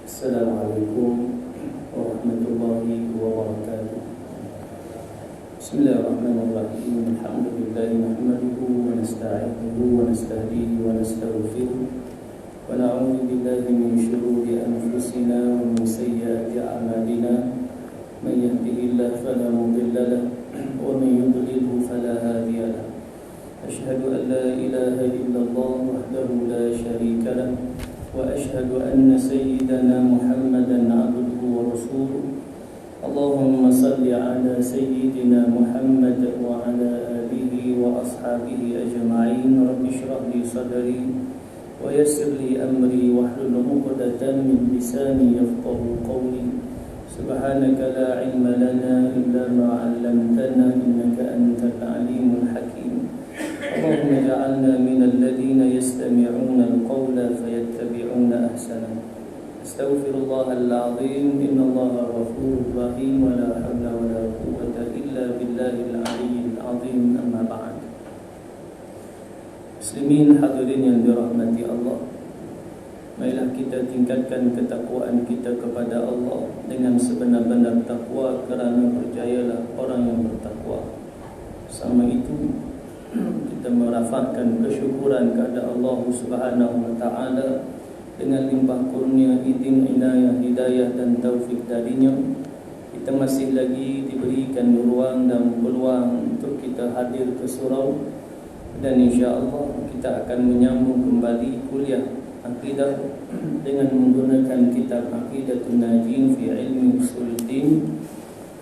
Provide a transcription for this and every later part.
Assalamualaikum warahmatullahi wabarakatuh. Bismillahirrahmanirrahim. Alhamdulillahi nahmaduhu wa nasta'inuhu wa nasta'dihi wa nastaghfiruh wa na'udzu billahi min shururi anfusina wa min sayyiati a'malina. Man yahdihillahu fala mudilla lahu wa man yudlilhu fala hadiya lahu. Asyhadu an la ilaha illallah wahdahu la syarika lahu wa asyhadu anna sayyidana Muhammadan 'abduhu wa rasuluh. Allahumma salli ala sayyidina Muhammad wa ala alihi wa ashabihi ajma'in. Rabbi shrah li sadri wa yassir li amri wahlul 'uqdatam min lisani yafqahu qawli. Subhanaka la 'ilma lana illa ma 'allamtana innaka antal 'alimul hakim. Allahumma ja'alna minal ladzina yastami'una al-qawla fayattabi'una ahsana. Astaghfirullahal 'azim. Innallaha ghafurur rahim wa la hawla wa la quwwata illa billahil 'aliyyil 'azim. Amma ba'd. Muslimin hadirin yang dirahmati Allah, marilah kita tingkatkan ketakwaan kita kepada Allah dengan sebenar-benar takwa, kerana percayalah orang yang bertakwa sama itu kita merafakkan kesyukuran kepada Allah Subhanahu wa taala dengan limpah kurnia, izin, inayah, hidayah dan taufik darinya. Kita masih lagi diberikan ruang dan peluang untuk kita hadir ke surau, dan insya-Allah kita akan menyambung kembali kuliah akidah dengan menggunakan kitab Aqidatun Najin fi Ilmi Usuluddin,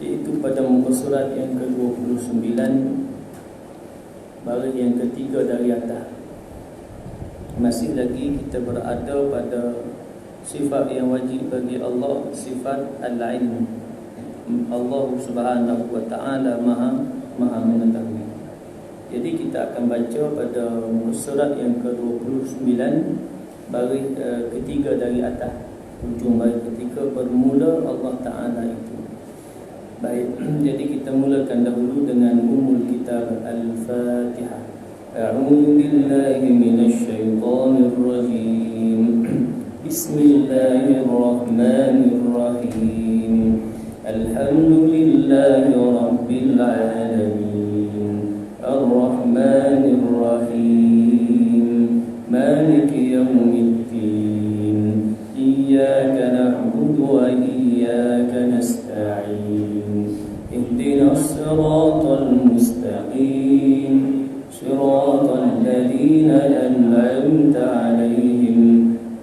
iaitu pada muka surat yang ke-29, baris yang ketiga dari atas. Masih lagi kita berada pada sifat yang wajib bagi Allah, sifat al-ilm. Allah Subhanahu wa taala maha mengetahui. Jadi kita akan baca pada surat yang ke-29, baris ketiga dari atas, ujung baris ketiga, bermula Allah taala itu. Baik, jadi kita mulakan dahulu dengan umul kitab Al-Fatihah. A'udzu billahi minasy syaithanir rajim. Bismillahirrahmanirrahim. Alhamdulillahi rabbil alamin. Ar-Rahmanir Rahim. Maliki yaumiddin. Iyyaka na'budu wa iyyaka nasta'in. اهدنا الصراط المستقيم صراط الذين أنعمت عليهم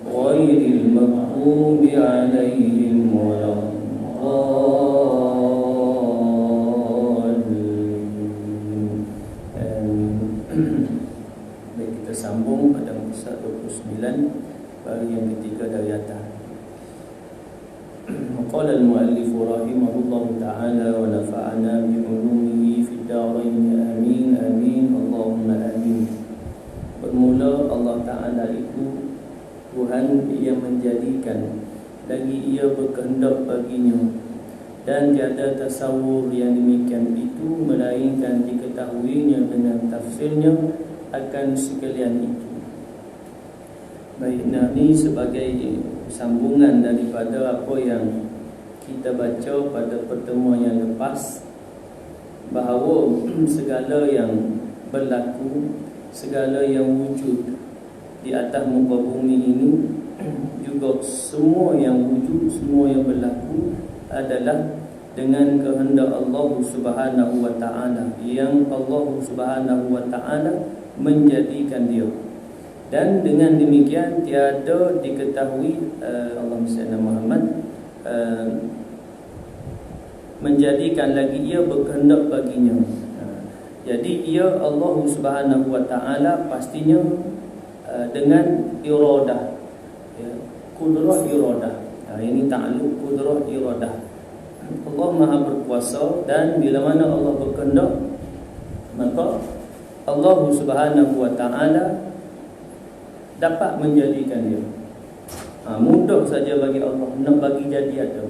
غير المغضوب عليهم ولا الضالين. Baik, kita sambung pada muka 29, baris yang ketiga dari atas. قال المؤلف رحمه الله تعالى ونفعنا بعلومه في الدارين آمين آمين اللهم آمين. Bermula Allah Ta'ala itu Tuhan yang menjadikan, lagi ia berkehendak baginya, dan tiada tasawur yang demikian itu melainkan diketahuinya dengan tafsirnya akan sekalian itu. Baik, nah ini sebagai sambungan daripada apa yang kita baca pada pertemuan yang lepas, bahawa segala yang berlaku, segala yang wujud di atas muka bumi ini, juga semua yang wujud, semua yang berlaku adalah dengan kehendak Allah Subhanahu wa taala, yang Allah Subhanahu wa taala menjadikan dia. Dan dengan demikian tiada diketahui Allahumma salli ala Muhammad, menjadikan lagi ia berkehendak baginya. Jadi ia Allah Subhanahu wa taala pastinya dengan iradah, ya, kudrah iradah. Ini ta'alluq kudrah iradah. Allah Maha berkuasa, dan bila mana Allah berkehendak, maka Allah Subhanahu wa taala dapat menjadikan dia. Mudah saja bagi Allah nak bagi jadi ada.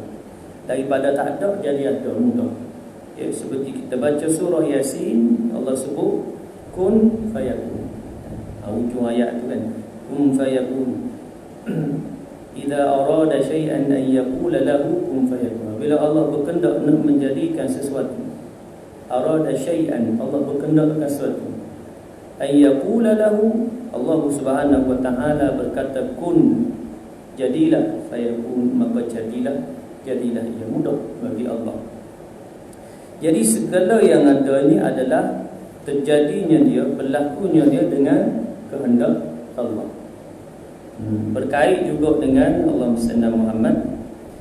Daripada tak ada jadi ada, mudah. Ya, seperti kita baca surah Yasin, Allah sebut kun fayakun. Ujung ayat tu kan, kun fayakun. idza arada syai'an an yaqula lahu kun fayakun. Bila Allah berkehendak nak menjadikan sesuatu, arada syai'an, Allah berkehendakkan sesuatu, an yaqula lahu, Allah Subhanahu wa taala berkata kun, jadilah, fayakun, maka jadilah ia. Mudah bagi Allah. Jadi segala yang ada ini adalah terjadinya dia, berlakunya dia dengan kehendak Allah. Berkait juga dengan Allahumma salli ala Muhammad.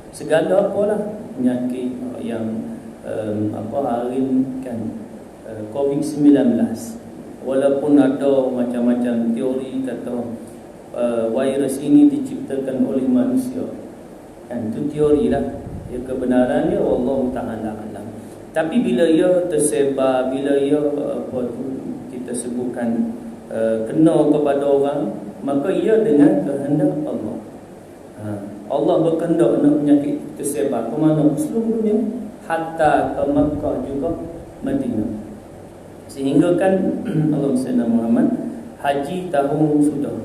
Segala apalah penyakit yang hari ni kan, COVID-19, walaupun ada macam-macam teori kata virus ini diciptakan oleh manusia, kan, itu teori lah. Ya, kebenarannya Allah Ta'ala alam. Tapi bila ia tersebar, bila ia kita sebutkan kena kepada orang, maka ia dengan kehendak Allah. Allah berkehendak nak penyakit tersebar ke mana? Seluruh dunia, hatta ke Makkah juga Madinah. Sehingga kan Allahumma salli ala Muhammad, haji tahun sudah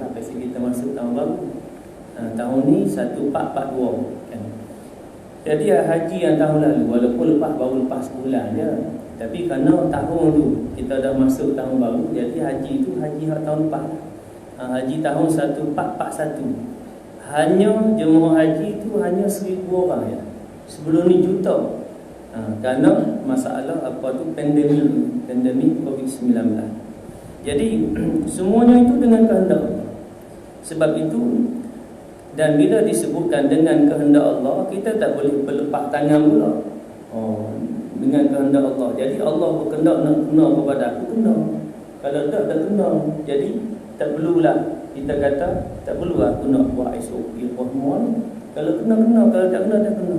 lah, pasti kita masuk tahun baru. Tahun ni 1442 kan. Jadi haji yang tahun lalu, walaupun baru lepas sebulan je, tapi kerana tahun tu kita dah masuk tahun baru, jadi haji tu haji tahun lepas. Haji tahun 1441. Hanya jemaah haji tu hanya 1000 orang ya. Sebelum ni juta. Kerana masalah pandemik COVID-19. Jadi semuanya itu dengan kehendak Allah. Sebab itu, dan bila disebutkan dengan kehendak Allah, kita tak boleh berlepas tangan pula. Dengan kehendak Allah. Jadi Allah berkehendak nak kena kepada aku, kena. Kalau tak kena. Jadi tak perlulah kita kata, tak perlu aku nak buat SOP hormon. Kalau kena, kalau tak kena, tak kena.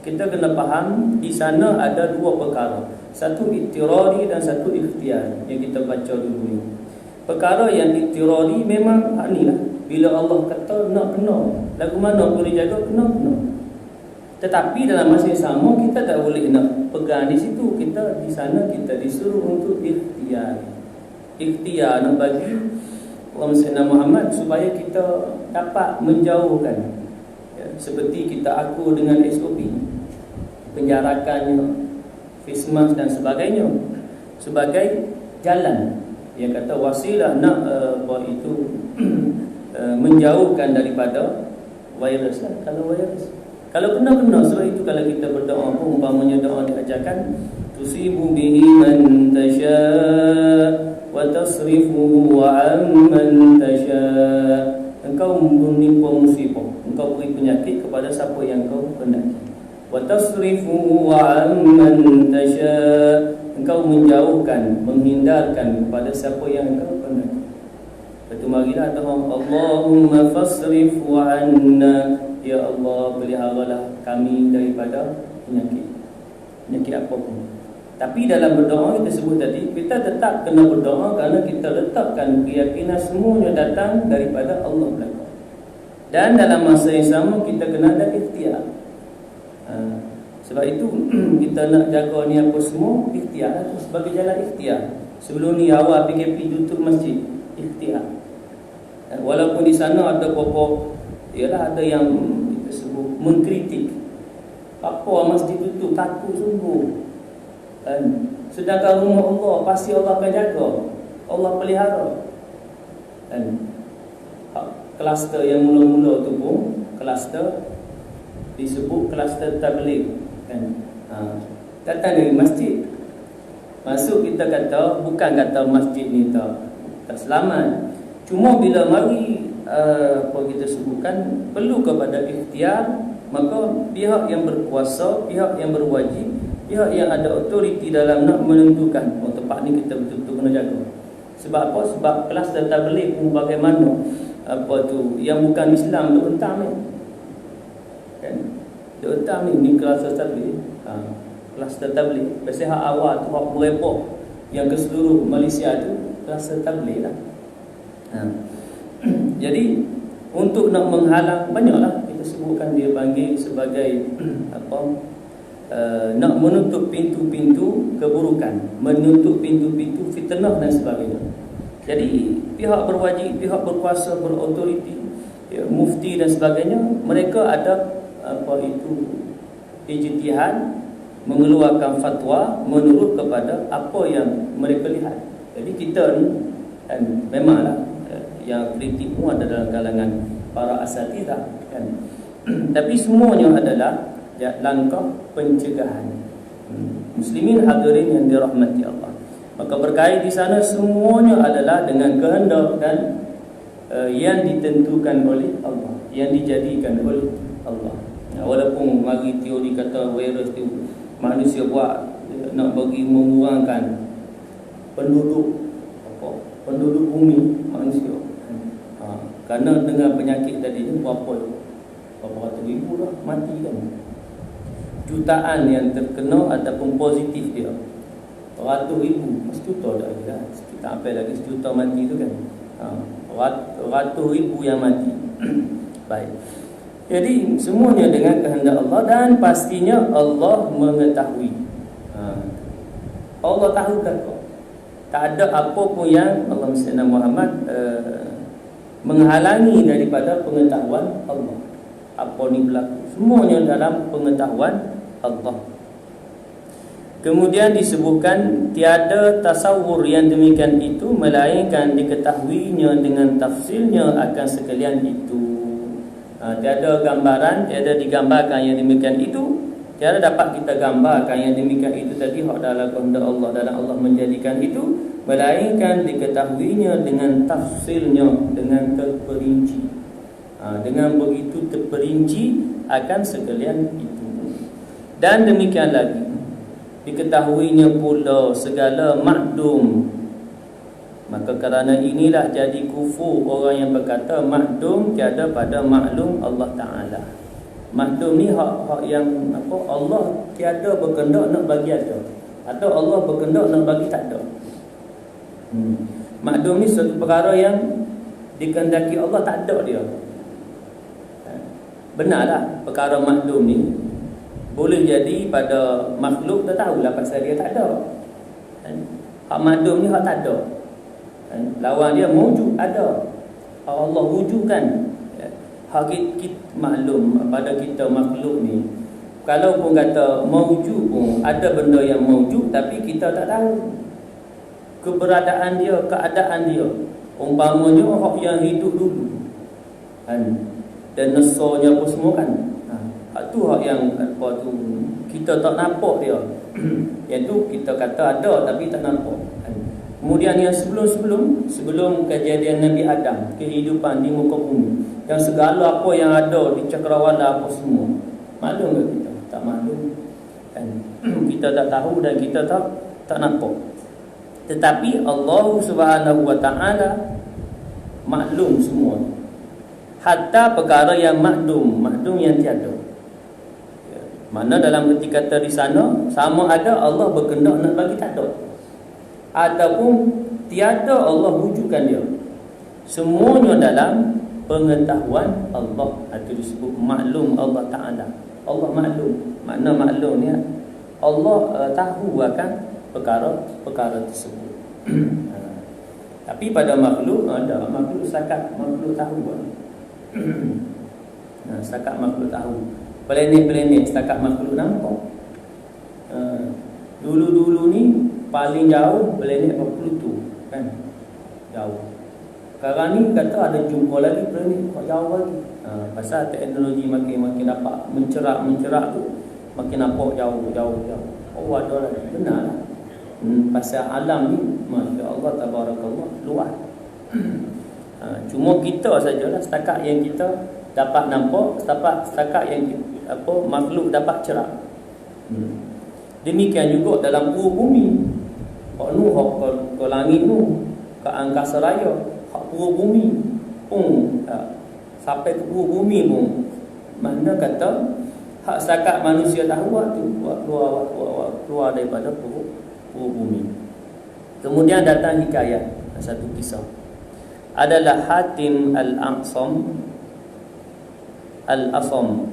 Kita kena faham di sana ada dua perkara. Satu iktirari dan satu ikhtiar yang kita baca dulu ni. Perkara yang iktirari memang ni lah. Bila Allah kata nak kena, lagu mana boleh jaga, kena. Tetapi dalam masa yang sama kita tak boleh nak pegang di situ. Kita di sana kita disuruh untuk ikhtiar. Ikhtiar nak bagi Allahumma salli ala Muhammad supaya kita dapat menjauhkan ya, seperti kita aku dengan SOP, penjarakannya, face mask dan sebagainya, sebagai jalan yang kata wasilah nak menjauhkan daripada virus lah. Kalau kena sebab itu kalau kita berdoa pun umpamanya doa diajarkan tusibu bihi man tasha wa tasrifuhu amman tasha. Engkau menimpa musibah, engkau beri penyakit kepada siapa yang kau kehendaki. Wa tasrifuhu amman tasha. Engkau menjauhkan, menghindarkan kepada siapa yang engkau kehendaki. Lepas tu marilah doa Allahumma fasrifhu anna. Ya Allah, peliharalah kami daripada penyakit apapun. Tapi dalam berdoa kita sebut tadi, kita tetap kena berdoa kerana kita letakkan keyakinan semuanya datang daripada Allah belaka. Dan dalam masa yang sama kita kena ada ikhtiar. Sebab itu kita nak jaga ni apa semua, ikhtiar sebagai jalan ikhtiar. Sebelum ni awal PKP tutup masjid, ikhtiar. Walaupun di sana ada beberapa, ialah ada yang kita sebut mengkritik. Apa masjid tutup, takut sungguh. Sedangkan rumah Allah pasti Allah akan jaga, Allah pelihara. Kluster yang mula-mula tu pun kluster disebut kluster tabligh kan. Datang dari masjid, masuk kita kata bukan kata masjid ni tak selamat. Cuma bila mari apa kita sebutkan perlu kepada ikhtiar, maka pihak yang berkuasa, pihak yang berwajib, pihak yang ada autoriti dalam nak menentukan tempat ni kita betul-betul kena jaga. Sebab apa? Sebab kelas tabligh pun bagaimana yang bukan Islam duk hentam ni. Kan? Duk hentam ni kelas tabligh. Kelas tabligh biasa hak awal tu hak berepok yang ke seluruh Malaysia tu kelas tabligh lah. Jadi untuk nak menghalang, banyaklah kita sebutkan dia panggil sebagai nak menutup pintu-pintu keburukan, menutup pintu-pintu fitnah dan sebagainya. Jadi pihak berwajib, pihak berkuasa, berautoriti, mufti dan sebagainya, mereka ada ijtihad, mengeluarkan fatwa menurut kepada apa yang mereka lihat. Jadi kita ni kan, memanglah yang kritik pun ada dalam kalangan para asatidzah kan. Tapi semuanya adalah langkah pencegahan. Muslimin hadirin yang dirahmati Allah. Maka berkait di sana semuanya adalah dengan kehendak dan yang ditentukan oleh Allah, yang dijadikan oleh Allah. Walaupun mari teori kata virus tu manusia buat nak bagi mengurangkan penduduk bumi manusia. Kerana dengan penyakit tadi ni berapa ratus ribu lah mati kan. Jutaan yang terkena ataupun positif dia, ratus ribu, sejuta dah lagi lah. Kita sampai lagi sejuta mati tu kan. Ratus ribu yang mati. Baik. Jadi semuanya dengan kehendak Allah, dan pastinya Allah mengetahui. Allah tahu kan kau. Tak ada apa pun yang Allah Sayyidina Muhammad menghalangi daripada pengetahuan Allah. Apa ni berlaku, semuanya dalam pengetahuan Allah. Kemudian disebutkan tiada tasawur yang demikian itu melainkan diketahuinya dengan tafsirnya akan sekalian itu. Tiada gambaran, tiada digambarkan yang demikian itu, tiada dapat kita gambarkan yang demikian itu tadi hak dalam kehendak Allah, dalam Allah menjadikan itu, melainkan diketahuinya dengan tafsirnya, dengan terperinci. Dengan begitu terperinci akan sekalian itu. Dan demikian lagi diketahuinya pula segala makdum. Maka kerana inilah jadi kufur orang yang berkata makdum tiada pada maklum Allah Ta'ala. Makdum ni hak yang apa, Allah tiada berkehendak nak bagi ada, atau Allah berkehendak nak bagi tak ada. Makdum ni satu perkara yang dikehendaki Allah tak ada dia. Benarlah perkara makdum ni boleh jadi pada makhluk tak tahulah pasal dia tak ada. Hak makdum ni hak tak ada. Lawan dia mewujud, ada. Allah wujudkan. Hak kita maklum pada kita makhluk ni, kalau pun kata mewujud pun ada benda yang mewujud tapi kita tak tahu keberadaan dia, keadaan dia. Umpamanya hak yang hidup dulu kan, dan nesanya apa semua kan. Hak tu hak yang apa tu kita tak nampak dia. Yang tu kita kata ada tapi tak nampak kan. Kemudian yang sebelum kejadian Nabi Adam, kehidupan di muka bumi, yang segala apa yang ada di cakrawala apa semua, maklum ke kita? Tak maklum kan. Kita tak tahu dan kita tak nampak. Tetapi Allah Subhanahu wa Ta'ala maklum semua. Hatta perkara yang makdum yang tiada. Mana dalam ketika kata di sana, sama ada Allah berkehendak nak bagi tak ada, ataupun tiada Allah wujudkan dia. Semuanya dalam pengetahuan Allah. Itu disebut maklum Allah Ta'ala. Allah maklum. Makna maklum ni Allah tahu akan perkara tersebut. Tapi pada makhluk ada makhluk setakat makhluk tahu. Setakat makhluk tahu. Planet setakat makhluk nampak. Dulu ni paling jauh planet Pluto kan, jauh. Sekarang ni kata ada jumpa lagi planet jauh lagi. Pasal teknologi makin dapat mencerak tu, makin nampak jauh. Oh ada lagi, benar lah. Pasal alam ni Masya Allah tabarakallah luas. Cuma kita sajalah setakat yang kita dapat nampak, setakat yang makhluk dapat cerak. Demikian juga dalam pura bumi. Hak nu ke langit nu, ke angkasa raya, hak pura bumi pun sampai ke pura bumi pun. Mana kata hak setakat manusia tahu tu keluar daripada pura bumi. Kemudian datang hikayat, satu kisah. Adalah Hatim Al-Asam.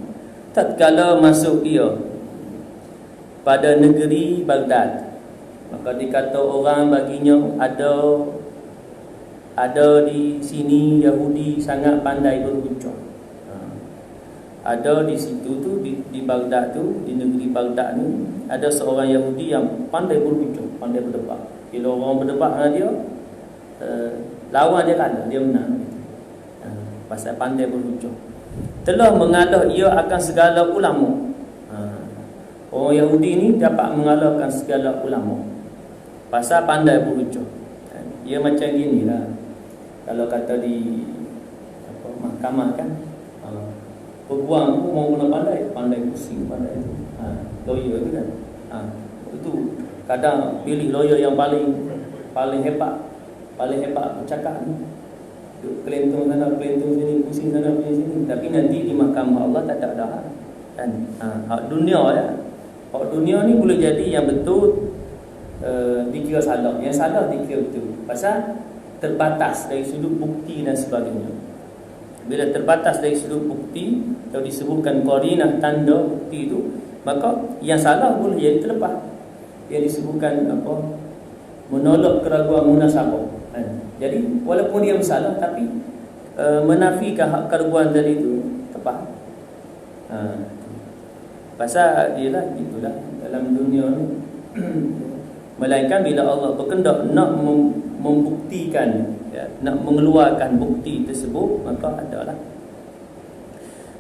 Tatkala masuk dia pada negeri Baghdad, maka dikata orang baginya ada ada di sini Yahudi sangat pandai berhujah. Ada di situ tu di Baghdad tu, di negeri Baghdad ni ada seorang Yahudi yang pandai berhujah, pandai berdebat. Bila orang berdebat dengan dia, lawan dia kalah, dia menang. Pasal pandai berhujah. Telah mengalah ia akan segala ulama. Orang Yahudi ni dapat mengalahkan segala ulama pasal pandai berhujah. Ia macam gini lah, kalau kata di mahkamah kan, peguam tu mau guna pandai pusing, pandai lawyer tu kan. Itu kadang pilih lawyer yang paling hebat bercakap ni. Kelentung sana, kelentung sini, pusing sana, pusing sini. Tapi nanti di mahkamah Allah tak ada hal kan. Hak dunia ya. Hak dunia ni boleh jadi yang betul dikira salah, yang salah dikira betul. Pasal terbatas dari sudut bukti dan sebagainya. Bila terbatas dari sudut bukti atau disebutkan qarinah, tanda bukti itu, maka yang salah boleh jadi terlepas. Yang disebutkan menolak keraguan munasabah. Jadi walaupun dia bersalah tapi menafikan hak keraguan tadi itu tepat. Pasal ialah itulah dalam dunia ni. Melainkan bila Allah berkehendak nak membuktikan, ya, nak mengeluarkan bukti tersebut, maka adalah.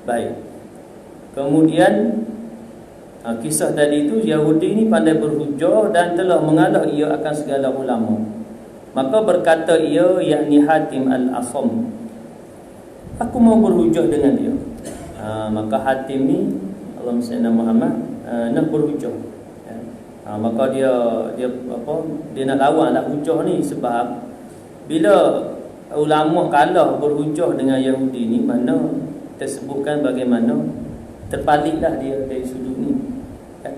Baik. Kemudian kisah tadi itu, Yahudi ini pandai berhujah dan telah mengalah ia akan segala ulama. Maka berkata ia, yakni Hatim al-Asam, aku mau berhujah dengan dia. Maka Hatim ni, Allahumma salli ala Muhammad, nak berhujah. Maka dia nak lawan lah hujah ni. Sebab bila ulama kalah berhujah dengan Yahudi ni, mana tersebutkan bagaimana terpaliklah dia dari sudut ni kan?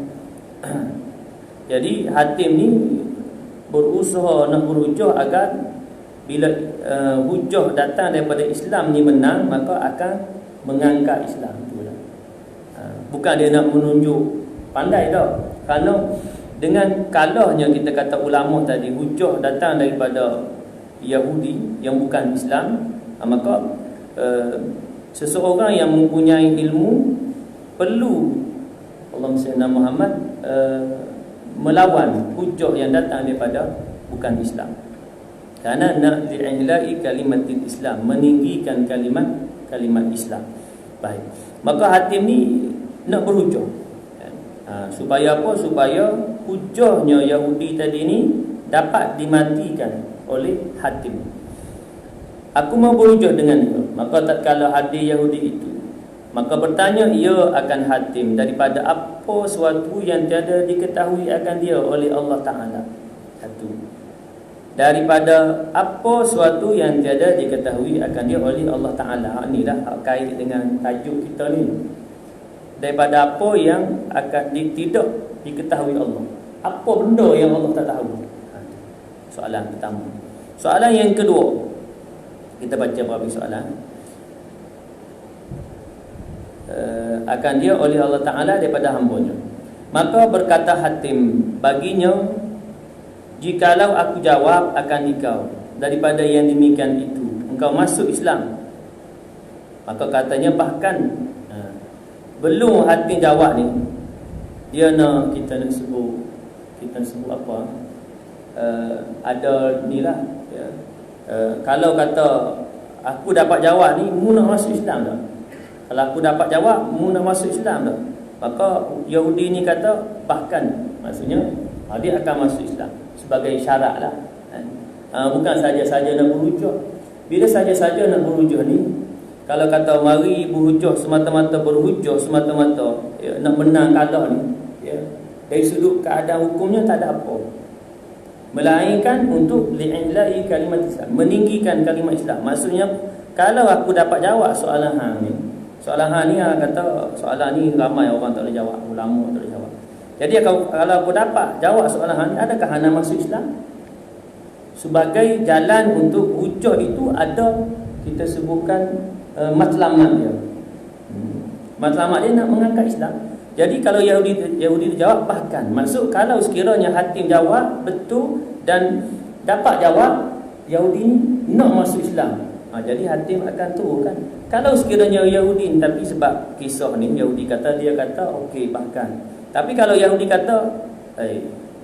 Jadi Hatim ni berusaha nak berhujah agar bila hujah datang daripada Islam ni menang, maka akan mengangkat Islam. Itulah. Bukan dia nak menunjuk pandai dah. Kerana dengan kalahnya kita kata ulama tadi, hujah datang daripada Yahudi yang bukan Islam, maka seseorang yang mempunyai ilmu perlu Allahumma salli ala Muhammad melawan hujah yang datang daripada bukan Islam. Kerana nak li'ila'i kalimatil Islam, meninggikan kalimat Islam. Baik. Maka Hatim ni nak berhujah. Supaya apa? Supaya hujahnya Yahudi tadi ni dapat dimatikan oleh Hatim. Aku mau berhujah dengan dia. Maka tatkala hadir Yahudi itu, maka bertanya ia akan Hatim daripada apa suatu yang tiada diketahui akan dia oleh Allah Ta'ala. Satu, daripada apa suatu yang tiada diketahui akan dia oleh Allah Ta'ala. Inilah kait dengan tajuk kita ni. Daripada apa yang akan tidak diketahui Allah. Apa benda yang Allah tak tahu? Soalan pertama. Soalan yang kedua, kita baca berapa soalan. Akan dia oleh Allah Ta'ala daripada hambanya. Maka berkata Hatim baginya, jikalau aku jawab akan engkau daripada yang demikian itu, engkau masuk Islam. Maka katanya bahkan belum Hatim jawab ni, dia nak kita nak sebut apa, ada ni lah ya. Kalau kata aku dapat jawab ni, mu nak masuk Islam tak? Kalau aku dapat jawab, mu nak masuk Islam tak? Maka Yahudi ni kata bahkan, maksudnya dia akan masuk Islam sebagai syarat lah. Bukan saja-saja nak berhujah. Bila saja-saja nak berhujah ni, kalau kata mari berhujah semata-mata berhujah semata-mata ya, nak menang kalah ni ya, dari sudut keadaan hukumnya tak ada apa, melainkan untuk li'ila'i kalimat Islam, meninggikan kalimat Islam. Maksudnya kalau aku dapat jawab soalan hang ni, kata soalan ni ramai orang tak boleh jawab, ulama tak boleh jawab. Jadi kalau aku dapat jawab soalan hang ni, adakah hang nak masuk Islam? Sebagai jalan untuk hujah itu ada kita sebutkan matlamat dia. Matlamat dia nak mengangkat Islam. Jadi kalau Yahudi jawab, bahkan maksud kalau sekiranya Hatim jawab betul dan dapat jawab, Yahudi ni nak masuk Islam. Jadi hakim akan turunkan. Kalau sekiranya Yahudi, tapi sebab kisah ni Yahudi kata, dia kata okey bahkan. Tapi kalau Yahudi kata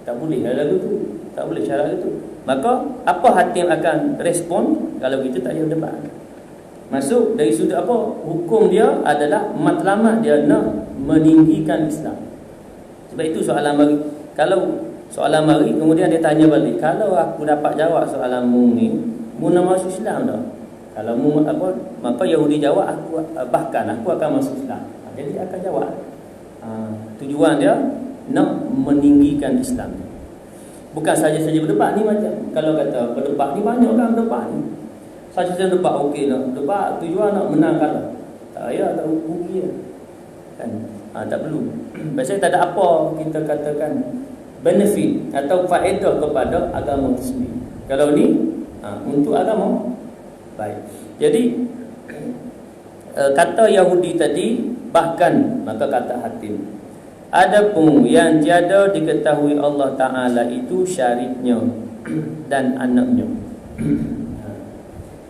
tak boleh lagu tu, tak boleh syarat itu, maka apa hakim akan respon kalau kita tak ada debat? Masuk dari sudut apa? Hukum dia adalah matlamat dia nak meninggikan Islam. Sebab itu soalan mari. Kalau soalan mari kemudian dia tanya balik, kalau aku dapat jawab soalanmu ni, mu nak masuk Islam tak? Kalau mu apa, maka Yahudi jawab aku bahkan aku akan masuk Islam. Jadi akan jawab. Tujuan dia nak meninggikan Islam. Bukan saja-saja berdebat ni, macam kalau kata berdebat ni banyak kan berdebat ni. Saja-saja debat okey nak debat tujuan nak menang kalah. Tak payah, tak rugi kan. Tak perlu. Biasanya tak ada apa kita katakan benefit atau faedah kepada agama itu sendiri. Kalau ni untuk agama baik. Jadi kata Yahudi tadi bahkan, maka kata hakim, adapun yang tiada diketahui Allah Ta'ala itu syariknya dan anaknya.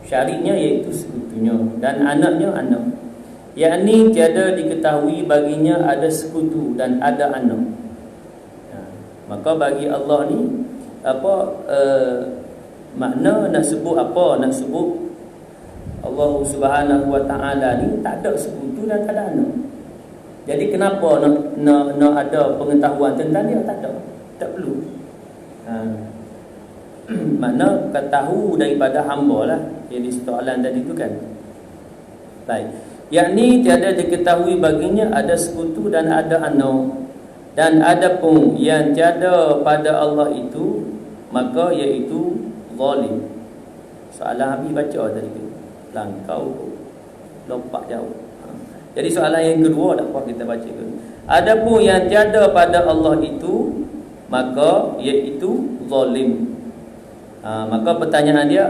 Syariknya iaitu sekutunya, dan anaknya anak. Yakni tiada diketahui baginya ada sekutu dan ada anak. Maka bagi Allah ni makna nak sebut apa? Nak sebut Allah Subhanahu Wa Ta'ala ni tak ada sekutu dan tak ada anak. Jadi kenapa nak ada pengetahuan tentang dia? Tak ada, tak perlu. Makna ketahu daripada hamba lah. Jadi soalan tadi tu kan. Baik. Yakni tiada diketahui baginya ada sekutu dan ada anak. Dan adapun yang tiada pada Allah itu, maka iaitu zalim. Soalan habis baca tadi tu. Langkau lompat jauh. Jadi soalan yang kedua tak apa kita baca tu. Adapun yang tiada pada Allah itu, maka iaitu zalim. Maka pertanyaan dia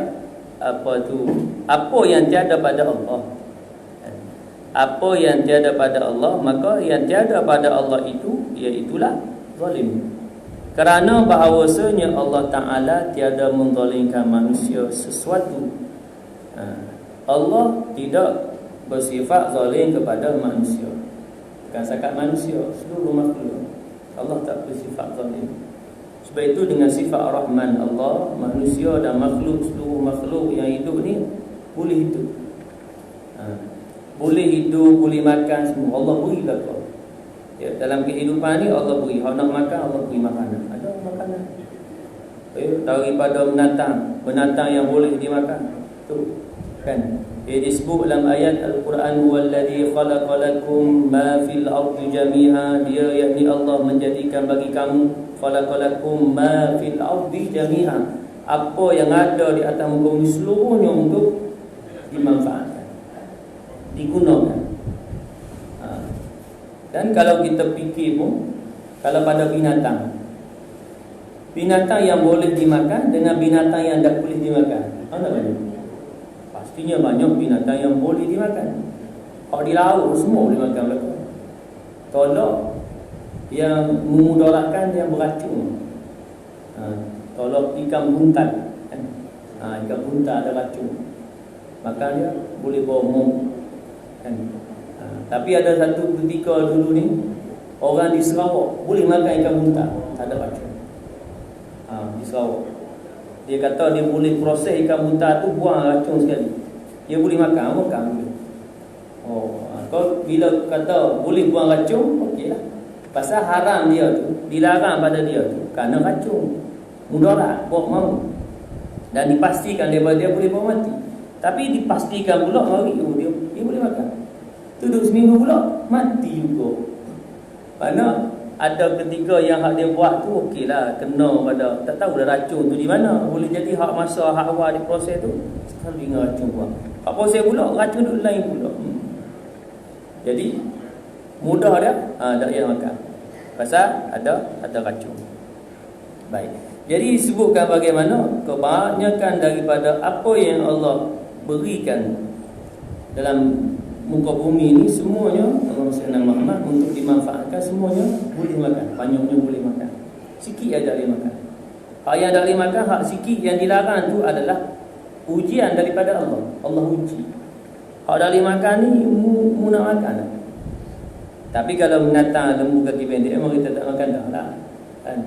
apa tu? Apa yang tiada pada Allah? Apa yang tiada pada Allah, maka yang tiada pada Allah itu iaitulah zalim. Kerana bahawasanya Allah Ta'ala tiada menzalimkan manusia sesuatu. Allah tidak bersifat zalim kepada manusia. Bukan setakat manusia, seluruh makhluk. Allah tak bersifat zalim. Sebab itu dengan sifat Ar-Rahman Allah, manusia dan makhluk, seluruh makhluk yang hidup ni boleh hidup. Boleh hidup, boleh makan semua. Allah beri lah kau. Ya, dalam kehidupan ni Allah beri. Kalau nak makan, Allah beri makanan. Ada makanan. Daripada binatang yang boleh dimakan. Tu kan. Dia disebut dalam ayat Al-Quran, huwallazi khalaqa lakum ma fil ardi jami'a. Dia yakni Allah menjadikan bagi kamu, khalaqa lakum ma fil ardi jami'a, apa yang ada di atas muka bumi seluruhnya untuk dimanfaatkan, digunakan. Dan kalau kita fikir pun, kalau pada binatang yang boleh dimakan dengan binatang yang tak boleh dimakan, mana banyak? Pastinya banyak binatang yang boleh dimakan. Kalau di laut semua boleh makan belakang. Tolak yang memudaratkan, yang beracun. Tolak ikan buntal kan? Ikan buntal ada racun, makan dia boleh bawa mom kan? Tapi ada satu ketika dulu ni, orang di Sarawak boleh makan ikan buntal, tak ada racun. Di Sarawak dia kata dia boleh proses ikan buntal tu, buang racun sekali, dia boleh makan boleh. Kau bila kata boleh buang racun, okeylah. Pasal haram dia tu, dilarang pada dia tu kerana racun, mudarat, buat mau. Dan dipastikan dia boleh bawa mati. Tapi dipastikan pula hari dia boleh makan. Duduk seminggu pula mati juga. Mana ada ketika yang hak dia buat tu okeylah, kena pada tak tahu dah racun tu di mana. Boleh jadi hak masa hak awal di proses tu sekali dengan racun buang. Hak proses pula racun tu lain pula. Jadi mudah dia tak payah makan. Pasal ada racun. Baik. Jadi disebutkan bagaimana kebanyakan daripada apa yang Allah berikan dalam muka bumi ini, semuanya Allah Sayyidina Muhammad untuk dimanfaatkan, semuanya boleh makan. Banyaknya boleh makan. Sikit yang tak boleh makan. Hak yang tak boleh makan, hak sikit yang dilarang tu adalah Ujian daripada Allah. Allah uji. Hak dari makan ni mu nak makan tak? Tapi kalau binatang lembu kaki pendek memang kita tak makan dah lah. Kan?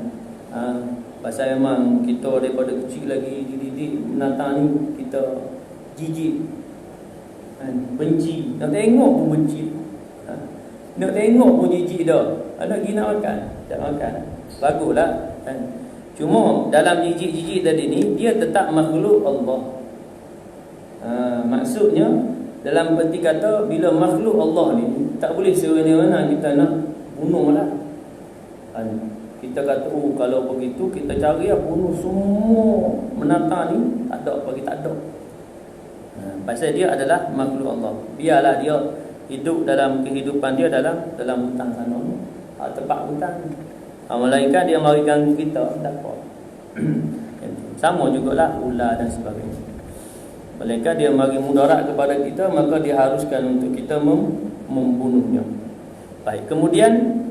Pasal memang kita daripada kecil lagi dididik binatang ni kita jijik. Kan? Benci. Nak tengok pun benci. Nak tengok pun jijik dah. Nak pergi nak makan. Tak makan. Baguslah. Kan? Cuma dalam jijik-jijik tadi ni dia tetap makhluk Allah. Maksudnya dalam peti kata bila makhluk Allah ni tak boleh semena-mena kita nak bunuh lah. Kita kata kalau begitu kita cari bunuh semua menatang ni, tak ada bagi tak ada. Pasal dia adalah makhluk Allah. Biarlah dia hidup dalam kehidupan dia dalam hutan sana. Tempat hutan. Malaikat dia mari ganggu kita, tak apa. Sama jugalah ular dan sebagainya. Malaikat dia mari mudarat kepada kita, maka diharuskan untuk kita membunuhnya. Baik, kemudian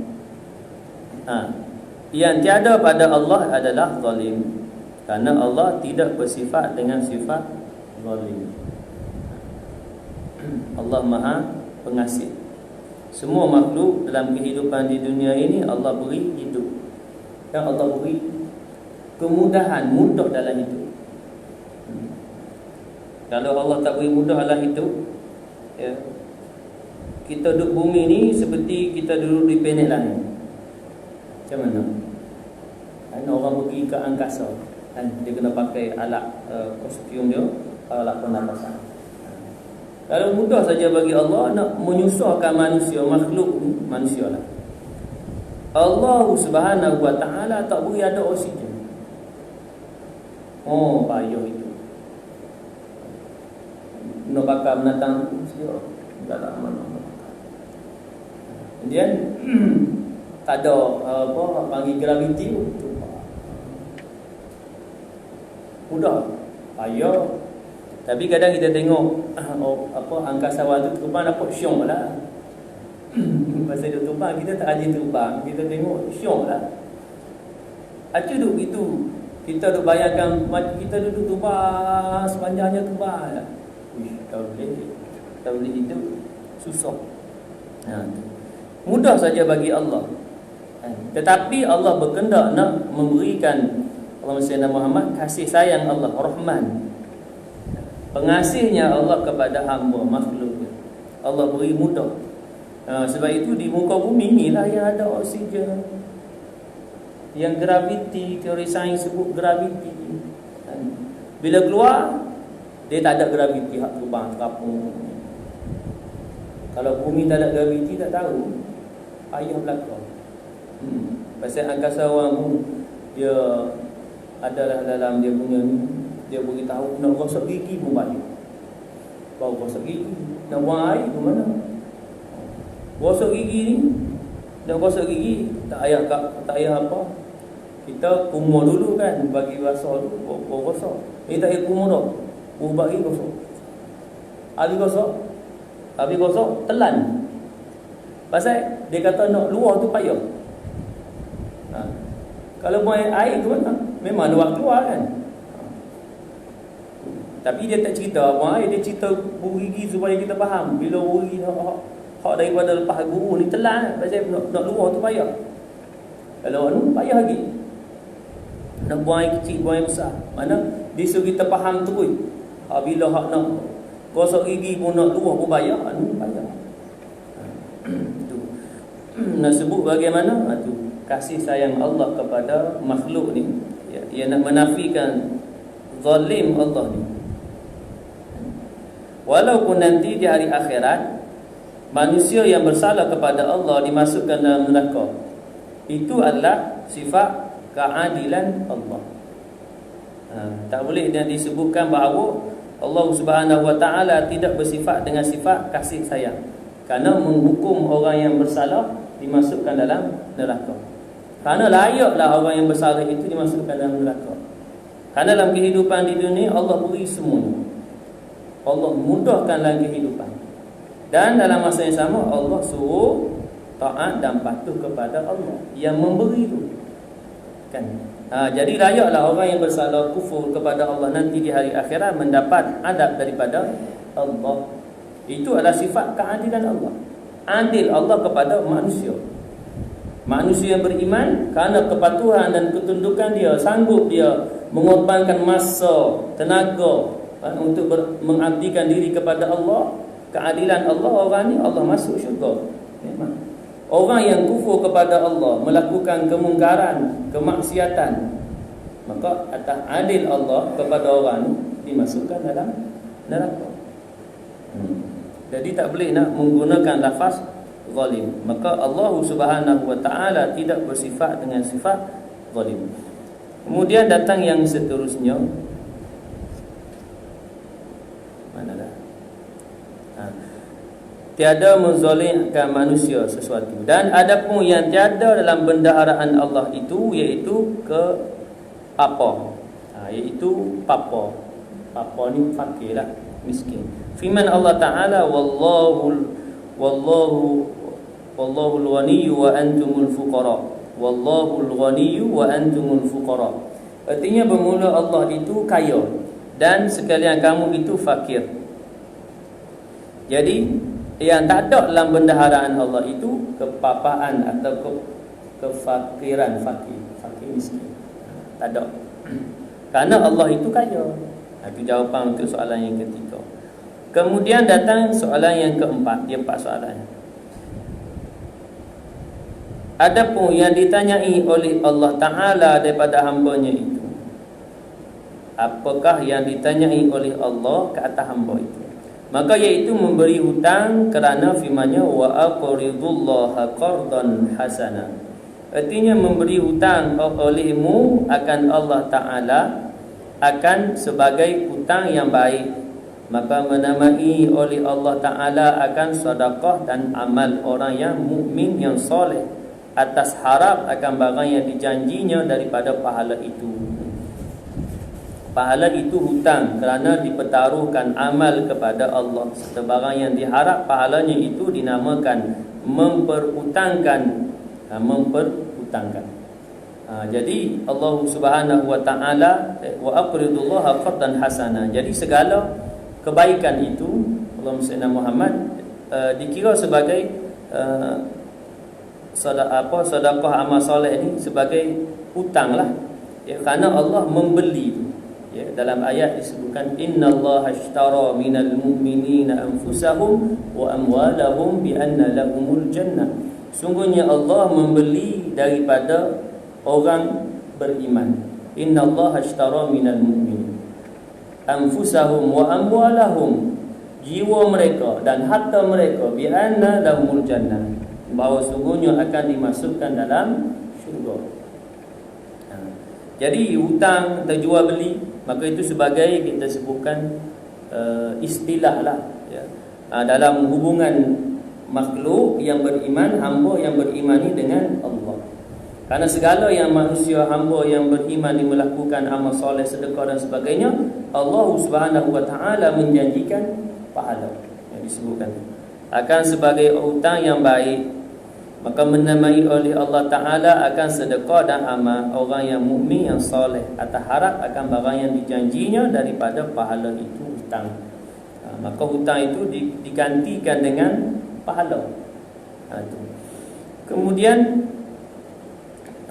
yang tiada pada Allah adalah zalim. Karena Allah tidak bersifat dengan sifat zalim. Allah Maha Pengasih. Semua makhluk dalam kehidupan di dunia ini Allah beri hidup. Dan Allah beri kemudahan, mudah dalam hidup. Kalau Allah tak beri mudah dalam hidup, ya, kita duduk bumi ni seperti kita duduk di planet lain. Macam mana? Orang pergi ke angkasa, kan, dia kena pakai alat kostum dia, alat pernafasan. Kalau mudah saja bagi Allah nak menyusahkan manusia, makhluk manusia lah. Allah Subhanahu Wa Taala tak beri ada oksigen. Payah itu. Nak bakar binatang tu tak ada mana. Kemudian tak ada panggil graviti tu. Mudah, payah. Tapi kadang kita tengok angkasawan tu terbang dapat syong lah. Pasal dia terbang, kita tak rajin terbang, kita tengok syong lah. Acu duduk gitu, kita duduk bayangkan kita duduk terbang, sepanjangnya terbang lah. Tak boleh hidup, susah. Mudah saja bagi Allah. Tetapi Allah berkehendak nak memberikan Allahumma salli ala Muhammad kasih sayang Allah, Rahman. Pengasihnya Allah kepada hamba makhluk. Allah beri mudah. Sebab itu di muka bumi inilah yang ada oksigen, yang graviti, teori sains sebut graviti. Bila keluar dia tak ada graviti hak terbang terapung. Kalau bumi tak ada graviti tak tahu payah belaka. Pasal angkasawan pun dia adalah dalam dia punya ni, dia beritahu nak gosok gigi pun payah. Baru gosok gigi, nak buang air ke mana? Gosok gigi ni, nak gosok gigi tak payah apa. Kita kumur dulu kan, bagi basah tu baru gosok. Ini tak payah kumur dah. Bagi gosok. Habis gosok telan. Pasal dia kata nak luar tu payah. Kalau buang air tu mana? Memang ada waktu keluar kan. Tapi dia tak cerita buang air, dia cerita gigi supaya kita faham. Bila gigi hak daripada lepas guru ni telan, pasal nak luar tu payah. Kalau payah lagi. Nak buang air kecil, buang air besar. Mana disuruh kita faham terus. Bila hak nak gosok gigi pun nak luar pun payah, payah. Nak sebut bagaimana tu kasih sayang Allah kepada makhluk ni. Ia nak menafikan zalim Allah ni. Walaupun nanti di hari akhirat manusia yang bersalah kepada Allah dimasukkan dalam neraka, itu adalah sifat keadilan Allah. Tak boleh dia disebutkan bahawa Allah Subhanahu Wa Taala tidak bersifat dengan sifat kasih sayang, kerana menghukum orang yang bersalah dimasukkan dalam neraka. Kerana layaklah orang yang bersalah itu dimasukkan dalam neraka. Kerana dalam kehidupan di dunia Allah beri semuanya. Allah mudahkan dalam kehidupan. Dan dalam masa yang sama Allah suruh taat dan patuh kepada Allah yang memberi itu. Kan? Jadi layaklah orang yang bersalah kufur kepada Allah nanti di hari akhirat mendapat adab daripada Allah. Itu adalah sifat keadilan Allah. Adil Allah kepada manusia. Manusia yang beriman kerana kepatuhan dan ketundukan dia, sanggup dia mengorbankan masa, tenaga untuk mengabdikan diri kepada Allah. Keadilan Allah, orang ni Allah masuk syurga. Memang. Orang yang kufur kepada Allah, melakukan kemungkaran, kemaksiatan, maka atas adil Allah kepada orang ni dimasukkan dalam neraka. Jadi tak boleh nak menggunakan lafaz zalim. Maka Allah Subhanahu wa taala tidak bersifat dengan sifat zalim. Kemudian datang yang seterusnya. Mana dah? Tiada menzalimkan manusia sesuatu. Dan adapun yang tiada dalam bendaharaan Allah itu, iaitu ke papa. Iaitu papa. Papa ni fakir lah, miskin. Firman Allah Ta'ala, Wallahu al-ghaniyyu wa antumul fuqara. Wallahu al-ghaniyyu wa antumul fuqara. Artinya bermula Allah itu kaya dan sekalian kamu itu fakir. Jadi yang tak ada dalam bendaharaan Allah itu kepapaan atau kefakiran, fakir miskin. Tak ada. Karena Allah itu kaya. Itu jawapan untuk soalan yang ketiga. Kemudian datang soalan yang keempat. Dia 4 soalan. Adapun yang ditanyai oleh Allah Ta'ala daripada hamba-Nya itu, apakah yang ditanyai oleh Allah ke atas hamba itu? Maka iaitu memberi hutang kerana firman-Nya wa aqridullaha qardan hasana. Artinya memberi hutang olehmu akan Allah Ta'ala akan sebagai hutang yang baik. Maka menamai oleh Allah Ta'ala akan sedekah dan amal orang yang mukmin yang soleh atas harap akan barang yang dijanjinya daripada pahala itu. Pahala itu hutang kerana dipertaruhkan amal kepada Allah. Serta barang yang diharap pahalanya itu dinamakan memperhutangkan. Jadi Allah Subhanahu wa taala wa aqridullaha qardan hasana. Jadi segala kebaikan itu Allahumma salli ala Muhammad dikira sebagai sedekah amal soleh ni sebagai hutang lah. Kerana Allah membeli itu. Dalam ayat disebutkan innallaha ashtara minal mu'minina anfusahum wa amwalahum bi anna lahumul jannah. Sungguhnya Allah membeli daripada orang beriman. Innallaha ashtara minal mu'minin anfusahum wa amwalahum, jiwa mereka dan harta mereka, bi anna lahumul jannah, bahawa sungguhnya akan dimasukkan dalam syurga. Jadi hutang terjual beli, maka itu sebagai kita sebutkan istilah lah ya. Dalam hubungan makhluk yang beriman, hamba yang berimani dengan Allah. Karena segala yang manusia hamba yang beriman melakukan amal soleh, sedekah dan sebagainya, Allah Subhanahu wa taala menjanjikan pahala yang disebutkan akan sebagai hutang yang baik. Maka menamai oleh Allah Ta'ala akan sedekah dan amal orang yang mukmin yang soleh atas harap akan barang yang dijanjinya daripada pahala itu hutang. Maka hutang itu digantikan dengan pahala. Kemudian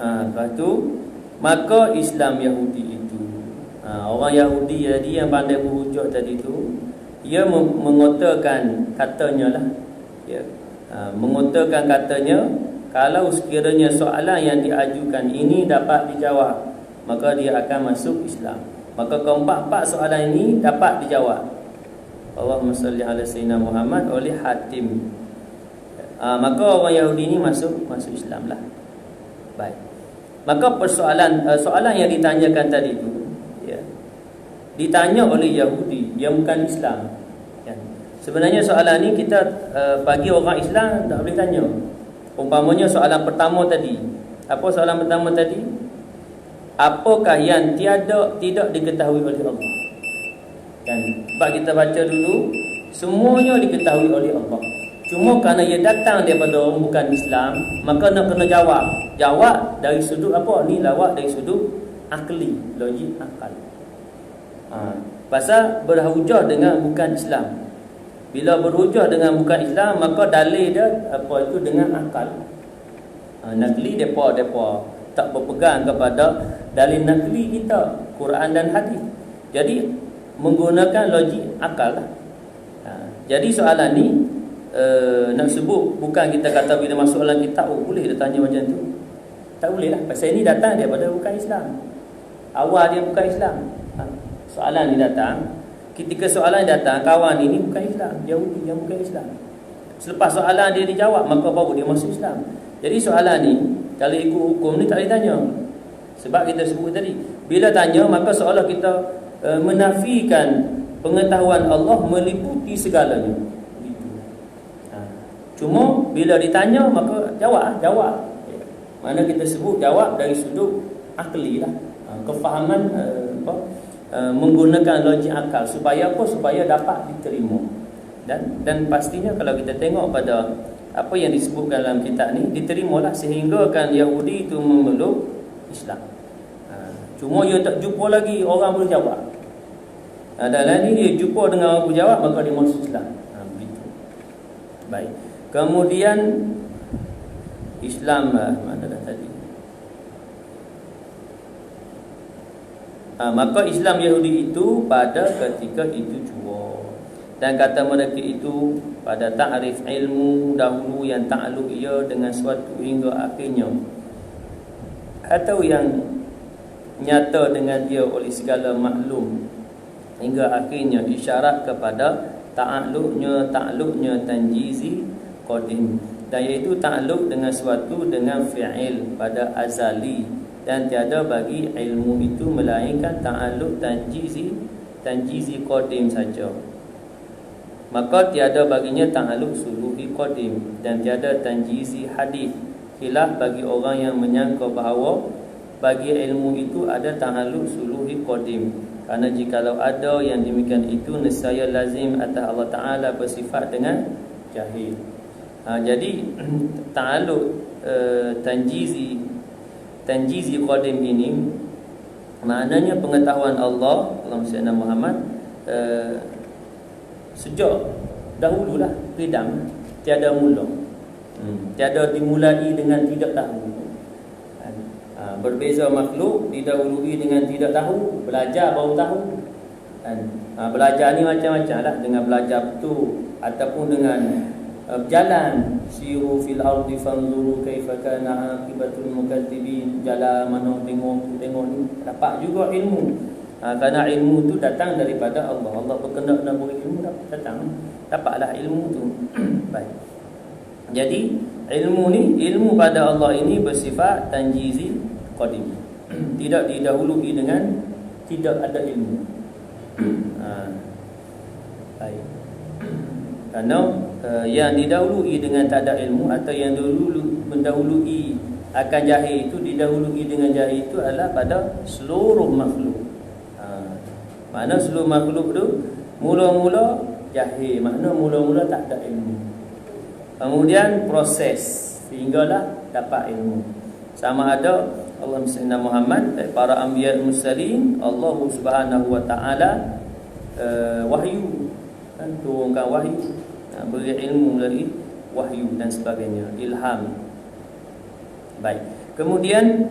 lepas tu maka Islam Yahudi itu, orang Yahudi jadi yang pandai berhujah tadi tu, ia mengotakan katanya lah ya. Mengutarakan katanya, kalau sekiranya soalan yang diajukan ini dapat dijawab, maka dia akan masuk Islam. Maka keempat-empat soalan ini dapat dijawab. Allahumma salli ala sayyidina Muhammad oleh Hatim. Maka orang Yahudi ini masuk Islam lah. Baik. Maka soalan yang ditanyakan tadi itu ya, ditanya oleh Yahudi yang bukan Islam. Sebenarnya soalan ni kita bagi orang Islam tak boleh tanya. Umpamanya soalan pertama tadi. Apa soalan pertama tadi? Apakah yang tidak diketahui oleh Allah? Kan? Sebab kita baca dulu, semuanya diketahui oleh Allah. Cuma kerana ia datang daripada orang bukan Islam, maka nak kena jawab. Jawab dari sudut apa? Ni lawak dari sudut akli, logik akal. Pasal berhujah dengan bukan Islam. Bila berhujah dengan bukan Islam, maka dalil dia apa itu dengan akal. Nakli depa tak berpegang kepada dalil nakli kita, Quran dan hadis. Jadi menggunakan logik akal lah. Jadi soalan ni nak sebut bukan kita kata bila masuk dalam kitab boleh dia tanya macam tu. Tak boleh lah. Pasal ini datang daripada bukan Islam. Awal dia bukan Islam. Soalan ni datang, ketika soalan datang, kawan ini bukan Islam, Yahudi yang bukan Islam. Selepas soalan dia dijawab, maka baru dia masuk Islam. Jadi soalan ni kalau ikut hukum ni tak boleh tanya. Sebab kita sebut tadi, bila tanya maka seolah kita menafikan pengetahuan Allah meliputi segalanya. Cuma bila ditanya maka jawab. Mana kita sebut jawab dari sudut akli lah. Kefahaman menggunakan logik akal supaya apa? Supaya dapat diterima. Dan pastinya kalau kita tengok pada apa yang disebutkan dalam kitab ni, diterimalah sehingga kan Yahudi itu memeluk Islam. Cuma dia tak jumpa lagi orang boleh jawab. Dalam ni dia jumpa dengan orang boleh jawab, maka dia masuk Islam. Begitu. Baik. Kemudian Islam mana dah tadi? Maka Islam Yahudi itu pada ketika itu jua. Dan kata mereka itu pada ta'rif ilmu dahulu yang ta'alluq ia dengan suatu hingga akhirnya, atau yang nyata dengan dia oleh segala maklum hingga akhirnya, isyarat kepada ta'alluqnya tanjizi qadim, dan iaitu ta'alluq dengan suatu dengan fi'il pada azali, dan tiada bagi ilmu itu melainkan ta'alluq tanjizi qadim saja. Maka tiada baginya ta'alluq suluhi qadim, dan tiada tanjizi hadis. Khilaf bagi orang yang menyangka bahawa bagi ilmu itu ada ta'alluq suluhi qadim. Kerana jikalau ada yang demikian itu, nescaya lazim atas Allah Ta'ala bersifat dengan jahil. Jadi ta'alluq tanjizi qadim ini maknanya pengetahuan Allah Sayyidina Muhammad sejak dahululah, qidam, tiada mula. Tiada dimulai dengan tidak tahu. Berbeza makhluk didahului dengan tidak tahu, belajar baru tahu. Belajar ni macam-macam lah, dengan belajar betul ataupun dengan berjalan. Siru fil ardi fanzuru kaifa kana aqibatul mukadzibin. Jalan mana tengok ni dapat juga ilmu. Kerana ilmu tu datang daripada Allah. Allah berkehendak nak beri ilmu, datang, dapatlah ilmu tu. Baik. Jadi ilmu pada Allah ini bersifat tanjizi qadim. Tidak didahului dengan tidak ada ilmu. Baik. Kerana yang didahului dengan tak ada ilmu, atau yang mendahului akan jahil itu, didahului dengan jahil itu adalah pada seluruh makhluk. Mana seluruh makhluk tu mula-mula jahil, makna mula-mula tak ada ilmu. Kemudian proses sehinggalah dapat ilmu. Sama ada Allah Sayyidina Muhammad, para anbiya mursalin, Allah Subhanahu wa taala wahyu, kan, turunkan wahyu, beri ilmu melalui wahyu dan sebagainya, ilham. Baik. Kemudian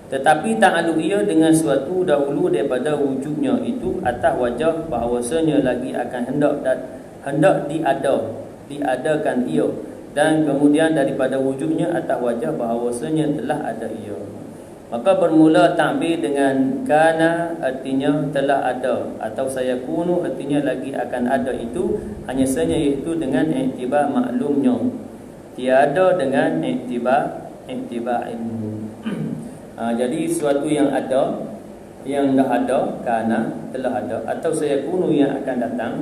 tetapi ta'alluq ia dengan suatu dahulu daripada wujudnya itu atas wajah bahawasanya lagi akan hendak diadakan ia, dan kemudian daripada wujudnya atas wajah bahawasanya telah ada ia. Maka bermula ta'bir dengan kana, artinya telah ada, atau sayakunu, artinya lagi akan ada, itu hanya saja iaitu dengan iktibar maklumnya, tiada dengan iktibar ilmu. Jadi sesuatu yang ada, yang dah ada, kana, telah ada, atau sayakunu, yang akan datang,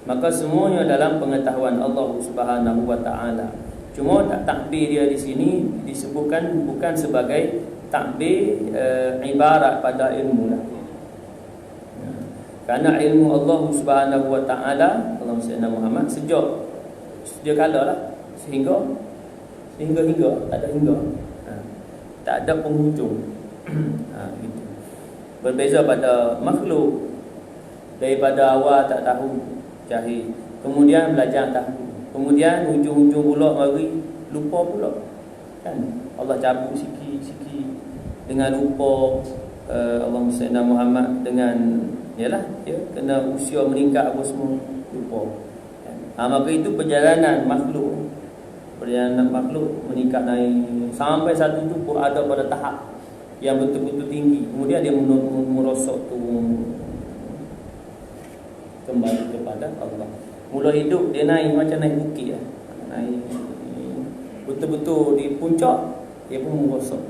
maka semuanya dalam pengetahuan Allah Subhanahu wa taala. Cuma takbir dia di sini disebutkan bukan sebagai takbir ibarat pada ilmu lah. Kerana ilmu Allah Subhanahu wa taala, Allah Sayyidina Muhammad, sejak dia kala lah, sehingga tak ada hingga. tak ada penghujung. Gitu. Berbeza pada makhluk, daripada awal tak tahu, jahil, kemudian belajar tahu, kemudian hujung-hujung pula mari lupa pula, kan? Allah cabut sikit-sikit dengan lupa. Allahumma salli ala Muhammad dengan kena usia meningkat apa semua, lupa. Maka itu perjalanan makhluk meningkat naik sampai satu tu pun ada pada tahap yang betul-betul tinggi, kemudian dia merosot turun kembali kepada Allah. Mula hidup dia naik macam naik bukit, naik betul-betul di puncak, dia pun merosot,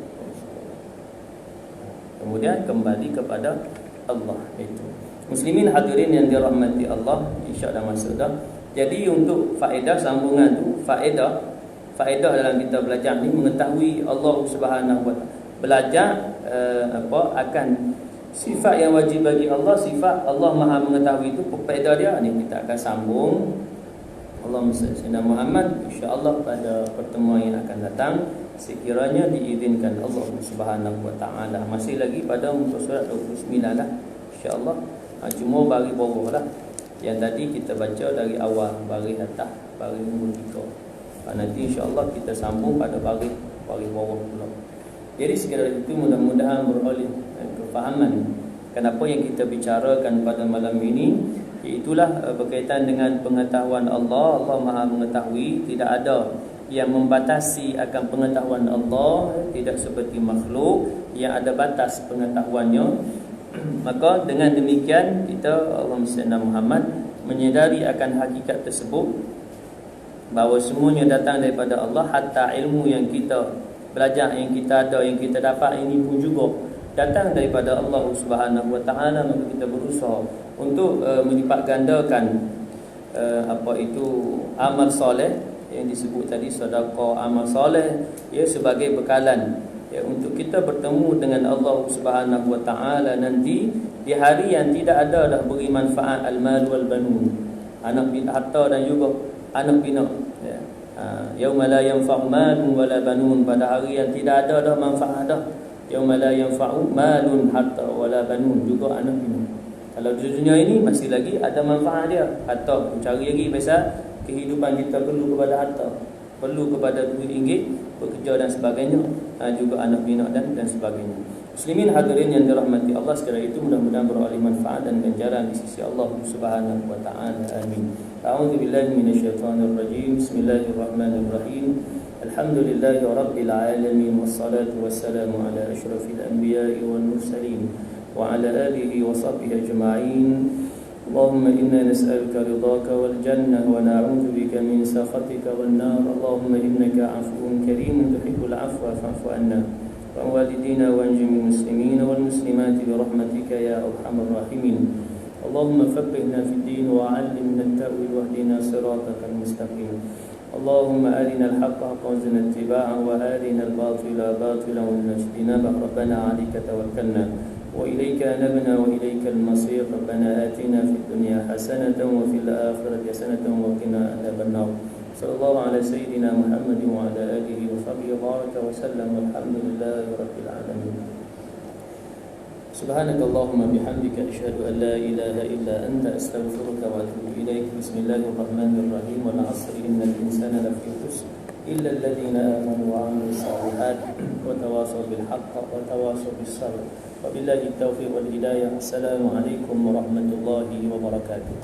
kemudian kembali kepada Allah. Itu muslimin hadirin yang dirahmati Allah, insya Allah masuk dah. Jadi untuk faedah sambungan tu, faedah dalam kita belajar ni mengetahui Allah Subhanahu wa taala. Belajar akan sifat yang wajib bagi Allah, sifat Allah Maha mengetahui itu, faedah dia ni kita akan sambung. Allahumma salli ala Muhammad, insya-Allah pada pertemuan yang akan datang, sekiranya diizinkan Allah Subhanahu wa taala. Masih lagi pada muka surat 29 lah, insya-Allah. Cuma bagi bawah lah. Yang tadi kita baca dari awal, baris atas, baris nombor 3. Nanti insya-Allah kita sambung pada baris bawah pula. Jadi sekadar itu mudah-mudahan beroleh kefahaman kenapa yang kita bicarakan pada malam ini, iaitulah berkaitan dengan pengetahuan Allah. Allah Maha mengetahui, tidak ada yang membatasi akan pengetahuan Allah, tidak seperti makhluk yang ada batas pengetahuannya. Maka dengan demikian kita, Allahumma salli ala Muhammad, menyedari akan hakikat tersebut, bahawa semuanya datang daripada Allah. Hatta ilmu yang kita belajar, yang kita ada, yang kita dapat, ini pun juga datang daripada Allah Subhanahu wa taala. Maka kita berusaha untuk melipat gandakan amal soleh yang disebut tadi, sedekah, amal soleh, sebagai bekalan untuk kita bertemu dengan Allah Subhanahu wa taala nanti di hari yang tidak ada dah beri manfaat al-mal wal banun, anak harta dan juga anak pinak. Yauma la yanfa'u malun wala banun, pada hari yang tidak ada dah manfaat dah. Yauma la yanfa'u malun hatta wala banun, juga anak pinak. Kalau di dunia ini masih lagi ada manfaat dia, harta cari lagi, pasal kehidupan kita perlu kepada harta, perlu kepada duit ringgit, bekerja dan sebagainya, juga anak pinak dan sebagainya. Muslimin hadirin yang dirahmati Allah sekalian, itu mudah-mudahan beroleh manfaat dan ganjaran di sisi Allah Subhanahu wa taala. Amin. A'udzubillahi minasyaitonir rajim. Bismillahirrahmanirrahim. Alhamdulillahi rabbil alamin, wassalatu wassalamu ala asyrafil anbiya'i wal mursalin wa ala alihi wa sahbihi ajma'in. اللهم إنا نسألك رضاك والجنة ونعوذ بك من سخطك والنار. اللهم إنك عفو كريم تحب العفو فاعف عنا وعن والدينا وعن جميع المسلمين والمسلمات برحمتك يا أرحم الراحمين. اللهم فقهنا في الدين وعلمنا التأويل واهدنا صراطك المستقيم. اللهم أرنا الحق حقا وارزقنا اتباعه وأرنا الباطل باطلا وارزقنا اجتنابه. ربنا عليك توكلنا وإليك أنبنا وإليك المصير. ربنا آتنا في الدنيا حسنة وفي الآخرة حسنة وقنا عذاب النار. صلى الله على سيدنا محمد وعلى آله وصحبه وبارك وسلم والحمد لله رب العالمين. سبحانك اللهم بحمدك أشهد أن لا إله إلا أنت أستغفرك وأتوب إليك. بسم الله الرحمن الرحيم. والعصر إن الإنسان لفي خسر إلا الذين آمنوا وعملوا الصالحات وتواصوا بالحق وتواصوا بالصبر. وبالله التوفيق والهداية. السلام عليكم ورحمة الله وبركاته.